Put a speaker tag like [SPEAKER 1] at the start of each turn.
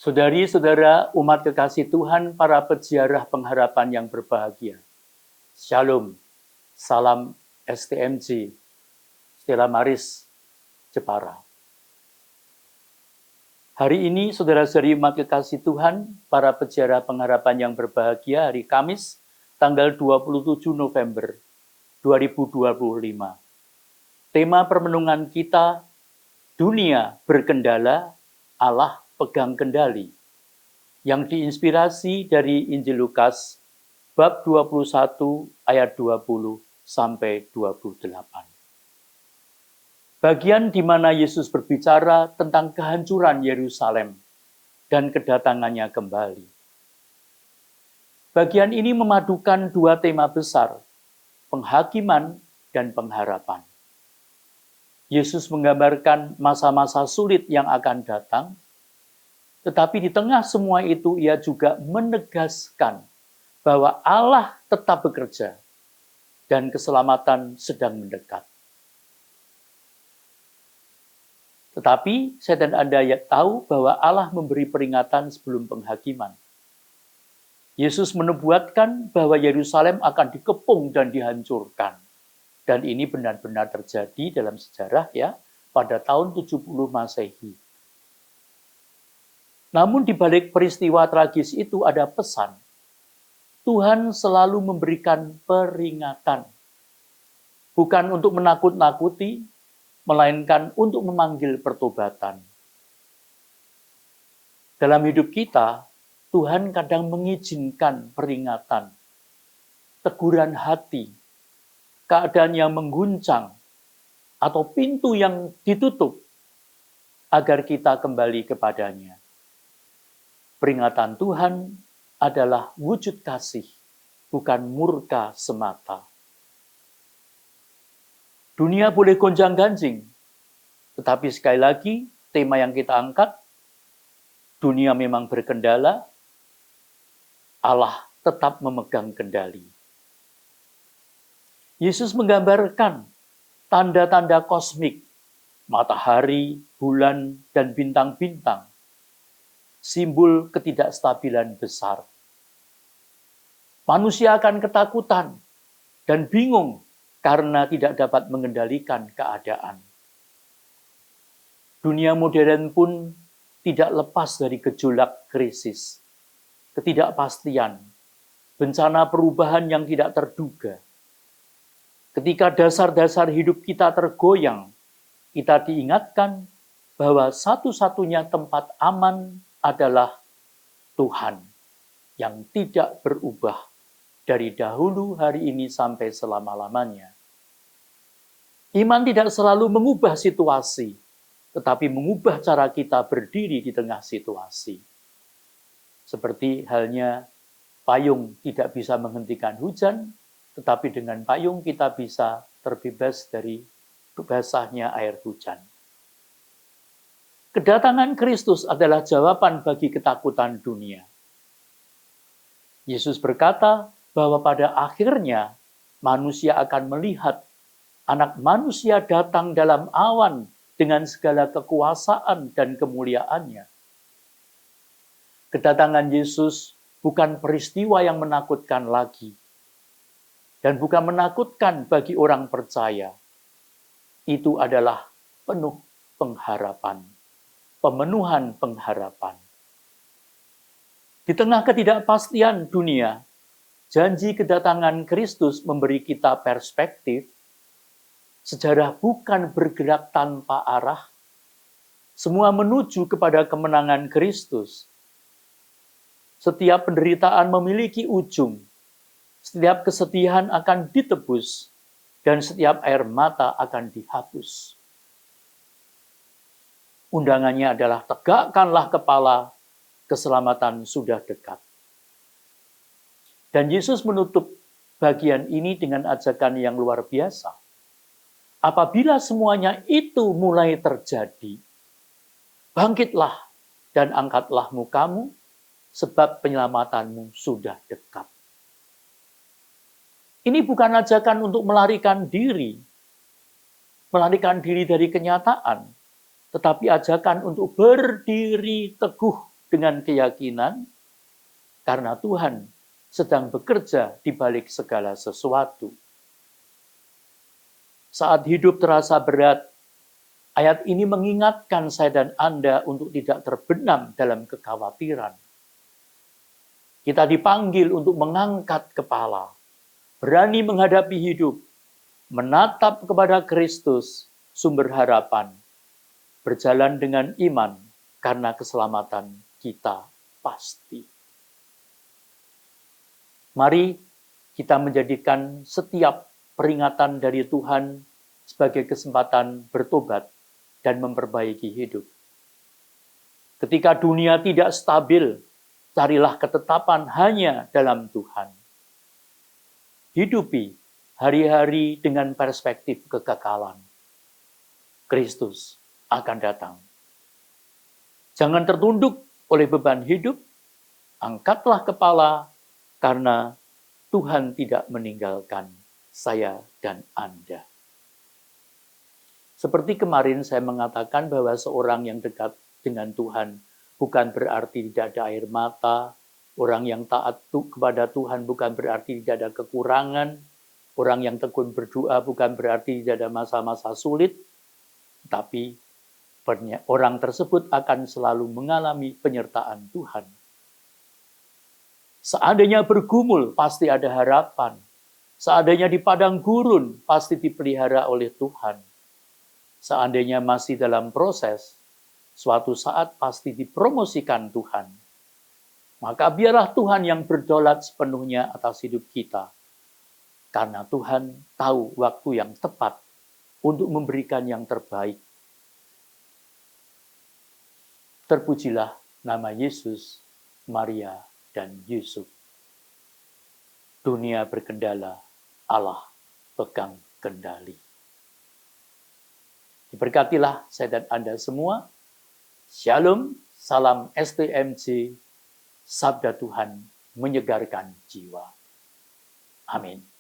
[SPEAKER 1] Saudari-saudara umat kekasih Tuhan, para peziarah pengharapan yang berbahagia. Shalom, salam STMJ, Stella Maris, Jepara. Hari ini, saudara-saudari umat kekasih Tuhan, para peziarah pengharapan yang berbahagia, hari Kamis, tanggal 27 November 2025. Tema permenungan kita, dunia berkendala, Allah pegang kendali, yang diinspirasi dari Injil Lukas bab 21 ayat 20 sampai 28. Bagian di mana Yesus berbicara tentang kehancuran Yerusalem dan kedatangannya kembali. Bagian ini memadukan dua tema besar, penghakiman dan pengharapan. Yesus menggambarkan masa-masa sulit yang akan datang, tetapi di tengah semua itu ia juga menegaskan bahwa Allah tetap bekerja dan keselamatan sedang mendekat. Tetapi saya dan Anda tahu bahwa Allah memberi peringatan sebelum penghakiman. Yesus menubuatkan bahwa Yerusalem akan dikepung dan dihancurkan. Dan ini benar-benar terjadi dalam sejarah ya pada tahun 70 Masehi. Namun di balik peristiwa tragis itu ada pesan. Tuhan selalu memberikan peringatan. Bukan untuk menakut-nakuti, melainkan untuk memanggil pertobatan. Dalam hidup kita, Tuhan kadang mengizinkan peringatan, teguran hati, keadaan yang mengguncang, atau pintu yang ditutup, agar kita kembali kepadanya. Peringatan Tuhan adalah wujud kasih, bukan murka semata. Dunia boleh gonjang-ganjing, tetapi sekali lagi tema yang kita angkat, dunia memang berkendala, Allah tetap memegang kendali. Yesus menggambarkan tanda-tanda kosmik, matahari, bulan, dan bintang-bintang, simbol ketidakstabilan besar. Manusia akan ketakutan dan bingung karena tidak dapat mengendalikan keadaan. Dunia modern pun tidak lepas dari gejolak krisis, ketidakpastian, bencana perubahan yang tidak terduga. Ketika dasar-dasar hidup kita tergoyang, kita diingatkan bahwa satu-satunya tempat aman adalah Tuhan yang tidak berubah dari dahulu hari ini sampai selama-lamanya. Iman tidak selalu mengubah situasi, tetapi mengubah cara kita berdiri di tengah situasi. Seperti halnya payung tidak bisa menghentikan hujan, tetapi dengan payung kita bisa terbebas dari basahnya air hujan. Kedatangan Kristus adalah jawaban bagi ketakutan dunia. Yesus berkata bahwa pada akhirnya manusia akan melihat Anak Manusia datang dalam awan dengan segala kekuasaan dan kemuliaannya. Kedatangan Yesus bukan peristiwa yang menakutkan lagi, dan bukan menakutkan bagi orang percaya. Itu adalah penuh pengharapan. Pemenuhan pengharapan. Di tengah ketidakpastian dunia, janji kedatangan Kristus memberi kita perspektif. Sejarah bukan bergerak tanpa arah. Semua menuju kepada kemenangan Kristus. Setiap penderitaan memiliki ujung. Setiap kesedihan akan ditebus. Dan setiap air mata akan dihapus. Undangannya adalah tegakkanlah kepala, keselamatan sudah dekat. Dan Yesus menutup bagian ini dengan ajakan yang luar biasa. Apabila semuanya itu mulai terjadi, bangkitlah dan angkatlah mukamu, sebab penyelamatanmu sudah dekat. Ini bukan ajakan untuk melarikan diri dari kenyataan, tetapi ajakan untuk berdiri teguh dengan keyakinan karena Tuhan sedang bekerja di balik segala sesuatu. Saat hidup terasa berat, ayat ini mengingatkan saya dan Anda untuk tidak terbenam dalam kekhawatiran. Kita dipanggil untuk mengangkat kepala, berani menghadapi hidup, menatap kepada Kristus, sumber harapan, berjalan dengan iman karena keselamatan kita pasti. Mari kita menjadikan setiap peringatan dari Tuhan sebagai kesempatan bertobat dan memperbaiki hidup. Ketika dunia tidak stabil, carilah ketetapan hanya dalam Tuhan. Hidupi hari-hari dengan perspektif kekekalan. Kristus akan datang. Jangan tertunduk oleh beban hidup, angkatlah kepala karena Tuhan tidak meninggalkan saya dan Anda. Seperti kemarin saya mengatakan bahwa seorang yang dekat dengan Tuhan bukan berarti tidak ada air mata, orang yang taat kepada Tuhan bukan berarti tidak ada kekurangan, orang yang tekun berdoa bukan berarti tidak ada masa-masa sulit, tapi orang tersebut akan selalu mengalami penyertaan Tuhan. Seandainya bergumul, pasti ada harapan. Seandainya di padang gurun, pasti dipelihara oleh Tuhan. Seandainya masih dalam proses, suatu saat pasti dipromosikan Tuhan. Maka biarlah Tuhan yang berdaulat sepenuhnya atas hidup kita. Karena Tuhan tahu waktu yang tepat untuk memberikan yang terbaik. Terpujilah nama Yesus, Maria, dan Yusuf. Dunia berkendala, Allah pegang kendali. Diberkatilah saya dan Anda semua. Shalom, salam STMJ, Sabda Tuhan menyegarkan jiwa. Amin.